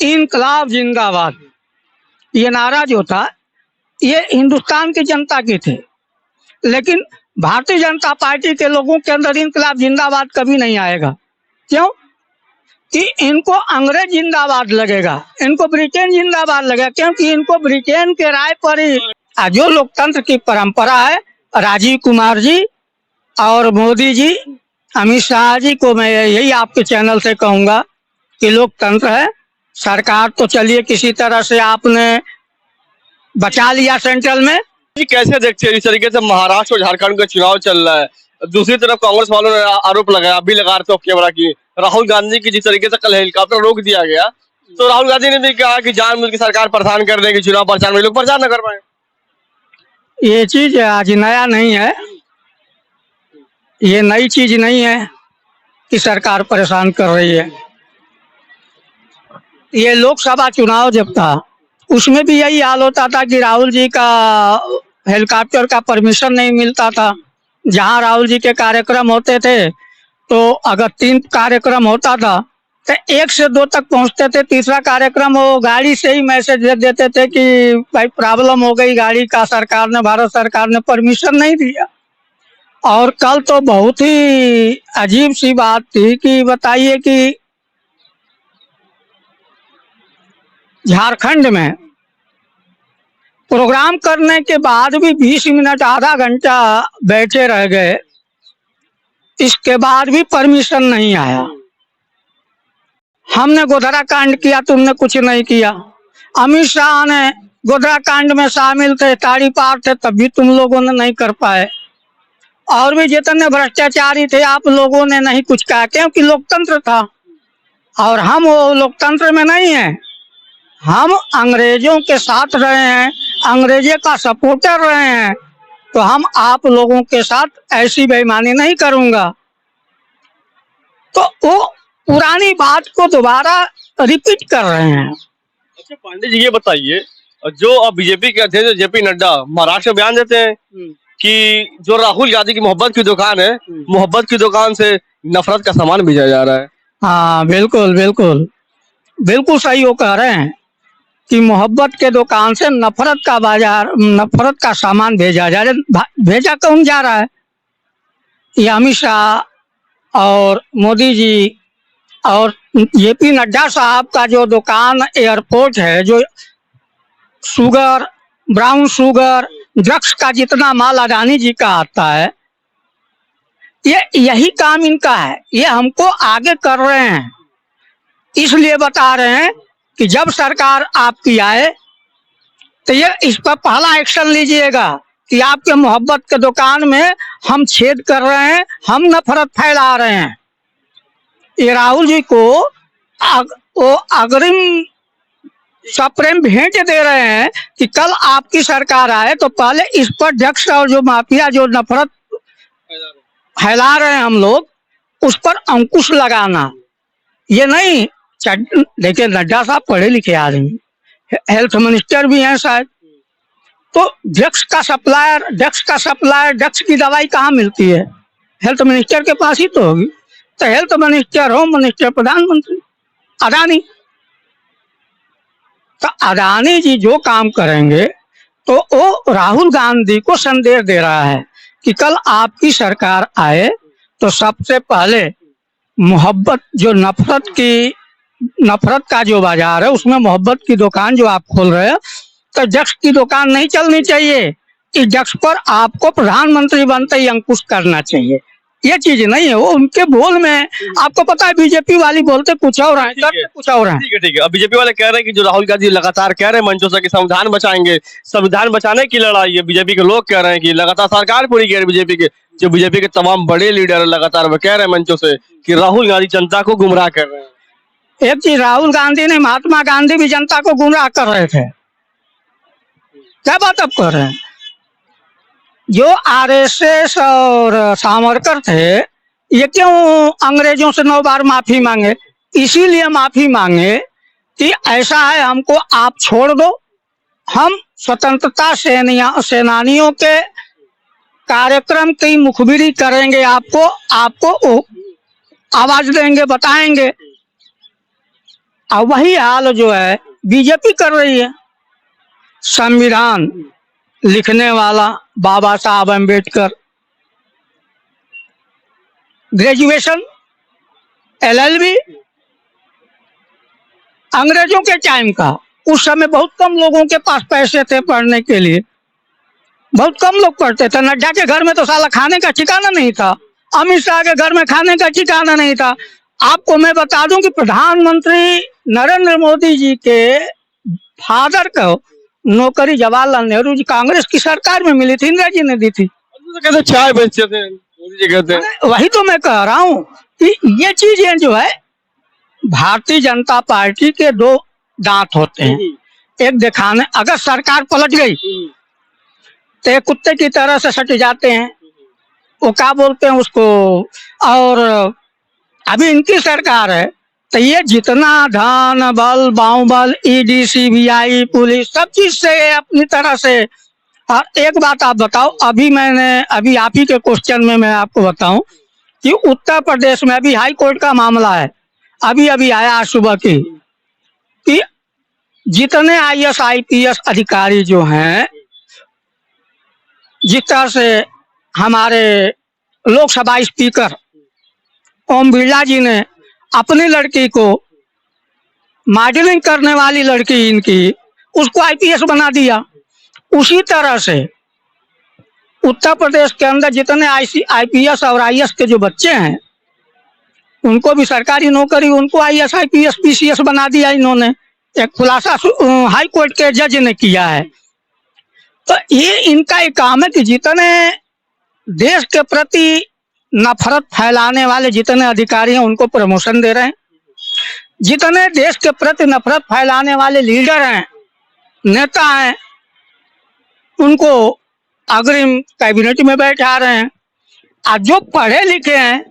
इनकलाब जिंदाबाद, ये नारा जो था ये हिंदुस्तान की जनता के थे, लेकिन भारतीय जनता पार्टी के लोगों के अंदर इनकलाब जिंदाबाद कभी नहीं आएगा। क्यों? कि इनको अंग्रेज जिंदाबाद लगेगा, इनको ब्रिटेन जिंदाबाद लगेगा, क्योंकि इनको ब्रिटेन के राय पर ही जो लोकतंत्र की परंपरा है, राजीव कुमार जी और मोदी जी, अमित शाह जी को मैं यही आपके चैनल से कहूंगा कि लोकतंत्र है। सरकार तो चलिए किसी तरह से आपने बचा लिया सेंट्रल में। कैसे देखते हैं इस तरीके से महाराष्ट्र और झारखंड का चुनाव चल रहा है, दूसरी तरफ कांग्रेस वालों ने आरोप लगाया, अभी लगा रहे थे कैमरा की, राहुल गांधी की जिस तरीके से कल हेलीकॉप्टर रोक दिया गया, तो राहुल गांधी ने भी कहा कि जानबूझ के सरकार परेशान कर देगी, चुनाव प्रचार में लोग प्रचार न कर पाए। ये चीज आज नया नहीं है, ये नई चीज नहीं है कि सरकार परेशान कर रही है। ये लोकसभा चुनाव जब था उसमें भी यही हाल होता था कि राहुल जी का हेलीकॉप्टर का परमिशन नहीं मिलता था। जहां राहुल जी के कार्यक्रम होते थे तो अगर 3 कार्यक्रम होता था तो 1 से 2 तक पहुंचते थे, तीसरा कार्यक्रम वो गाड़ी से ही मैसेज दे देते थे कि भाई प्रॉब्लम हो गई गाड़ी का, सरकार ने, भारत सरकार ने परमिशन नहीं दिया। और कल तो बहुत ही अजीब सी बात थी कि बताइए कि झारखंड में प्रोग्राम करने के बाद भी 20 मिनट आधा घंटा बैठे रह गए, इसके बाद भी परमिशन नहीं आया। हमने गोधरा कांड किया, तुमने कुछ नहीं किया। अमित शाह ने गोधरा कांड में शामिल थे, ताड़ी पार थे, तब भी तुम लोगों ने नहीं कर पाए। और भी जितने भ्रष्टाचारी थे आप लोगों ने नहीं कुछ कहा, क्योंकि लोकतंत्र था और हम वो लोकतंत्र में नहीं है। हम अंग्रेजों के साथ रहे हैं, अंग्रेजों का सपोर्टर रहे हैं, तो हम आप लोगों के साथ ऐसी बेईमानी नहीं करूंगा। तो वो पुरानी बात को दोबारा रिपीट कर रहे हैं। अच्छा पांडे जी ये बताइए, जो अब बीजेपी के अध्यक्ष जेपी नड्डा महाराष्ट्र में बयान देते हैं कि जो राहुल गांधी की मोहब्बत की दुकान है, मोहब्बत की दुकान से नफरत का सामान भेजा जा रहा है। हाँ बिल्कुल बिल्कुल बिल्कुल सही वो कह रहे हैं कि मोहब्बत के दुकान से नफरत का बाजार, नफरत का सामान भेजा जा रहा है। भेजा कौन जा रहा है? ये अमित शाह और मोदी जी और जेपी नड्डा साहब का जो दुकान एयरपोर्ट है, जो शुगर, ब्राउन शुगर, ड्रग्स का जितना माल अडानी जी का आता है, ये यही काम इनका है। ये हमको आगे कर रहे हैं, इसलिए बता रहे हैं कि जब सरकार आपकी आए तो ये इस पर पहला एक्शन लीजिएगा कि आपके मोहब्बत के दुकान में हम छेद कर रहे हैं, हम नफरत फैला रहे हैं। ये राहुल जी को वो अग्रिम सप्रेम भेंट दे रहे हैं कि कल आपकी सरकार आए तो पहले इस पर ड्रग्स और जो माफिया जो नफरत फैला रहे हैं हम लोग, उस पर अंकुश लगाना। ये नहीं, देखिए नड्डा साहब पढ़े लिखे आदमी, हेल्थ मिनिस्टर भी हैं शायद, तो ड्रग्स का सप्लायर, ड्रग्स की दवाई कहाँ मिलती है? हेल्थ मिनिस्टर के पास ही तो होगी। तो हेल्थ मिनिस्टर, होम मिनिस्टर, प्रधानमंत्री अडानी। तो अडानी जी जो काम करेंगे तो वो राहुल गांधी को संदेश दे रहा है कि कल आपकी सरकार आए तो सबसे पहले मोहब्बत, जो नफरत का जो बाजार है उसमें मोहब्बत की दुकान जो आप खोल रहे हैं, तो ड्रग्स की दुकान नहीं चलनी चाहिए। इस ड्रग्स पर आपको प्रधानमंत्री बनते ही अंकुश करना चाहिए। ये चीज नहीं है, वो उनके बोल में आपको पता है बीजेपी वाली बोलते कुछ और है, करते कुछ और है। ठीक है। अब बीजेपी वाले कह रहे हैं कि जो राहुल गांधी लगातार कह रहे हैं मंचों से कि संविधान बचाएंगे, संविधान बचाने की लड़ाई है, बीजेपी के लोग कह रहे हैं कि लगातार सरकार पूरी कह रही है, बीजेपी के तमाम बड़े लीडर लगातार वो कह रहे हैं मंचों से कि राहुल गांधी जनता को गुमराह कर रहे हैं। एक चीज, राहुल गांधी ने, महात्मा गांधी भी जनता को गुमराह कर रहे थे। क्या बात अब कर रहे हैं? जो आरएसएस और सावरकर थे, ये क्यों अंग्रेजों से 9 बार माफी मांगे? इसीलिए माफी मांगे कि ऐसा है, हमको आप छोड़ दो, हम स्वतंत्रता सेनानियों के कार्यक्रम की मुखबिरी करेंगे, आपको आवाज देंगे, बताएंगे। अब वही हाल जो है बीजेपी कर रही है। संविधान लिखने वाला बाबा साहब अम्बेडकर, ग्रेजुएशन LLB अंग्रेजों के टाइम का। उस समय बहुत कम लोगों के पास पैसे थे पढ़ने के लिए, बहुत कम लोग पढ़ते थे। नड्डा के घर में तो साला खाने का ठिकाना नहीं था, अमित शाह के घर में खाने का ठिकाना नहीं था। आपको मैं बता दूं कि प्रधानमंत्री नरेंद्र मोदी जी के फादर को नौकरी जवाहरलाल नेहरू जी कांग्रेस की सरकार में मिली थी, इंदिरा जी ने दी थी। तो कहते चाय बेचते थे मोदी जी, कहते हैं। वही तो मैं कह रहा हूँ कि ये चीजें जो है, भारतीय जनता पार्टी के दो दांत होते हैं। एक दिखाने, अगर सरकार पलट गई तो एक कुत्ते की तरह से सट जाते हैं, वो क्या बोलते हैं उसको। और अभी इनकी सरकार है तो ये जितना धन बल बाहुबल ED CBI पुलिस सब चीज से अपनी तरह से। और एक बात आप बताओ, अभी आप ही के क्वेश्चन में मैं आपको बताऊं कि उत्तर प्रदेश में अभी हाई कोर्ट का मामला है, अभी आया आज सुबह की, कि जितने IAS IPS अधिकारी जो हैं, जिस तरह से हमारे लोकसभा स्पीकर ओम बिरला जी ने अपनी लड़की को, मॉडलिंग करने वाली लड़की इनकी, उसको IPS बना दिया। उसी तरह से उत्तर प्रदेश के अंदर जितने IPS और IAS के जो बच्चे हैं उनको भी सरकारी नौकरी, उनको IAS IPS PCS बना दिया इन्होंने। एक खुलासा हाई कोर्ट के जज ने किया है। तो ये इनका एक काम है कि जितने देश के प्रति नफरत फैलाने वाले जितने अधिकारी हैं उनको प्रमोशन दे रहे हैं, जितने देश के प्रति नफरत फैलाने वाले लीडर हैं, नेता हैं, उनको अग्रिम कैबिनेट में बैठा रहे हैं। और जो पढ़े लिखे हैं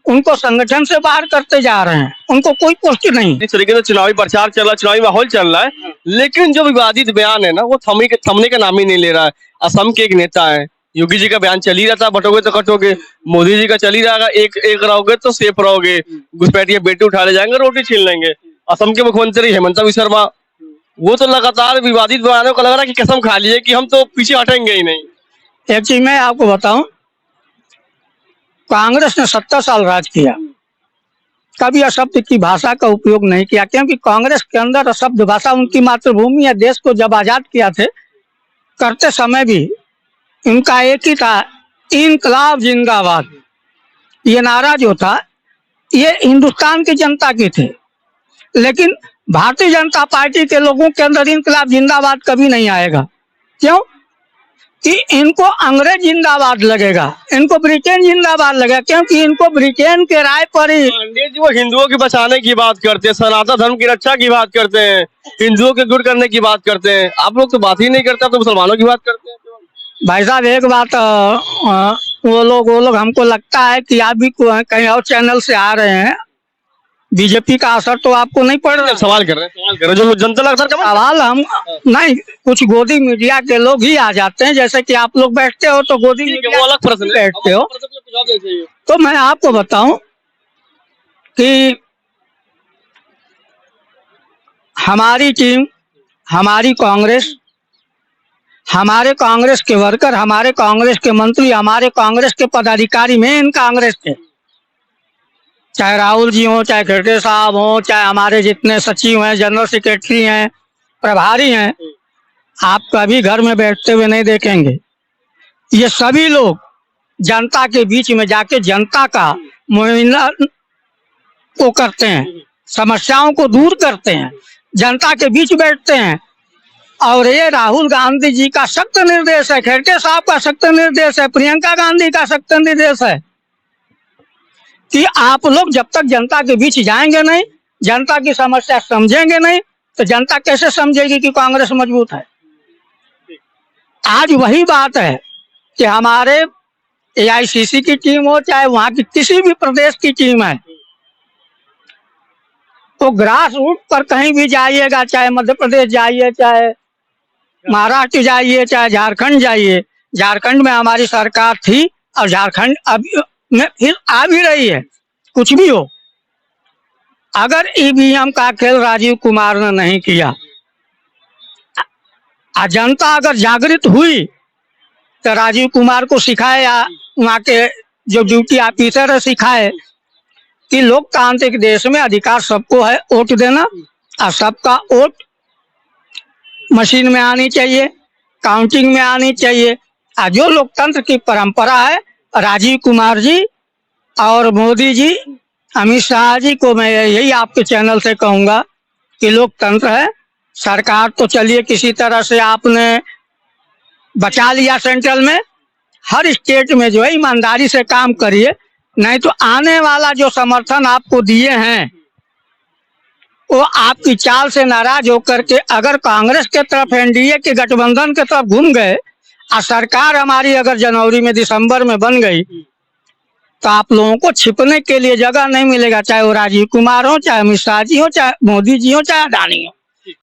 उनको संगठन से बाहर करते जा रहे हैं, उनको कोई पोस्ट नहीं। इस तरीके से चुनावी प्रचार चल रहा है, चुनावी माहौल चल रहा है, लेकिन जो विवादित बयान है ना वो थमने का नाम ही नहीं ले रहा है। असम के एक नेता है, योगी जी का बयान चल ही रहा था, बटोगे तो कटोगे, मोदी जी का चल ही रहा, एक रहोगे तो सेफ रहोगे, घुसपैठिए बेटी उठा ले जाएंगे, रोटी छीन लेंगे। असम के मुख्यमंत्री हेमंत बिस्वा शर्मा, वो तो लगातार विवादित बयानों को लग रहा है कि कसम खा लीजिए कि हम तो पीछे हटेंगे ही नहीं। एक चीज मैं आपको बताऊं, कांग्रेस ने 70 साल राज किया, कभी अशब्द की भाषा का उपयोग नहीं किया, क्योंकि कांग्रेस के अंदर अशब्द भाषा उनकी मातृभूमि है। देश को जब आजाद किया थे करते समय भी इनका एक ही था, इनकलाब जिंदाबाद। ये नारा जो था ये हिंदुस्तान की जनता की थे, लेकिन भारतीय जनता पार्टी के लोगों के अंदर इनकलाब जिंदाबाद कभी नहीं आएगा। क्यों? कि इनको अंग्रेज जिंदाबाद लगेगा, इनको ब्रिटेन जिंदाबाद लगेगा, क्योंकि इनको ब्रिटेन के राय पर ही। पांडे जी वो हिंदुओं की बचाने की बात करते हैं, सनातन धर्म की रक्षा की बात करते हैं, हिंदुओं के गुड़ करने की बात करते हैं। आप लोग तो बात ही नहीं करते, तो मुसलमानों की बात करते हैं। भाई साहब एक बात, वो लोग हमको लगता है कि आप भी कहीं और चैनल से आ रहे हैं, बीजेपी का असर तो आपको नहीं पड़ रहा। सवाल कर रहे हैं जो जनता लगता है। सवाल हम नहीं, कुछ गोदी मीडिया के लोग ही आ जाते हैं, जैसे कि आप लोग बैठते हो तो गोदी मीडिया अलग प्रश्न बैठते हो। तो मैं आपको बताऊं कि हमारी टीम, हमारी कांग्रेस, हमारे कांग्रेस के वर्कर, हमारे कांग्रेस के मंत्री, हमारे कांग्रेस के पदाधिकारी मेन कांग्रेस के, चाहे राहुल जी हो, चाहे खड़गे साहब हो, चाहे हमारे जितने सचिव हैं, जनरल सेक्रेटरी हैं, प्रभारी हैं, आप कभी घर में बैठते हुए नहीं देखेंगे। ये सभी लोग जनता के बीच में जाके जनता का मुआयना को करते हैं, समस्याओं को दूर करते हैं, जनता के बीच बैठते हैं। और ये राहुल गांधी जी का सख्त निर्देश है, खड़गे साहब का सख्त निर्देश है, प्रियंका गांधी का सख्त निर्देश है कि आप लोग जब तक जनता के बीच जाएंगे नहीं, जनता की समस्या समझेंगे नहीं, तो जनता कैसे समझेगी कि कांग्रेस मजबूत है। आज वही बात है कि हमारे AICC की टीम हो, चाहे वहां की किसी भी प्रदेश की टीम है, तो ग्रास रूट पर कहीं भी जाइएगा, चाहे मध्य प्रदेश जाइए, चाहे महाराष्ट्र जाइए, चाहे झारखंड जाइए, झारखंड में हमारी सरकार थी और झारखंड अब में फिर आ भी रही है, कुछ भी हो। अगर ईवीएम का खेल राजीव कुमार ने नहीं किया, जनता अगर जागृत हुई तो राजीव कुमार को सिखाए या वहाँ के जो ड्यूटी ऑफिसर है सिखाए कि लोकतांत्रिक देश में अधिकार सबको है वोट देना, और सबका वोट मशीन में आनी चाहिए, काउंटिंग में आनी चाहिए। और जो लोकतंत्र की परंपरा है, राजीव कुमार जी और मोदी जी, अमित शाह जी को मैं यही आपके चैनल से कहूँगा कि लोकतंत्र है। सरकार तो चलिए किसी तरह से आपने बचा लिया सेंट्रल में, हर स्टेट में जो है ईमानदारी से काम करिए, नहीं तो आने वाला जो समर्थन आपको दिए हैं वो आपकी चाल से नाराज होकर के अगर कांग्रेस के तरफ, एनडीए के गठबंधन के तरफ घूम गए और सरकार हमारी अगर जनवरी में दिसंबर में बन गई तो आप लोगों को छिपने के लिए जगह नहीं मिलेगा, चाहे वो राजीव कुमार हो, चाहे अमित शाह जी हो, चाहे मोदी जी हो, चाहे अडानी हो।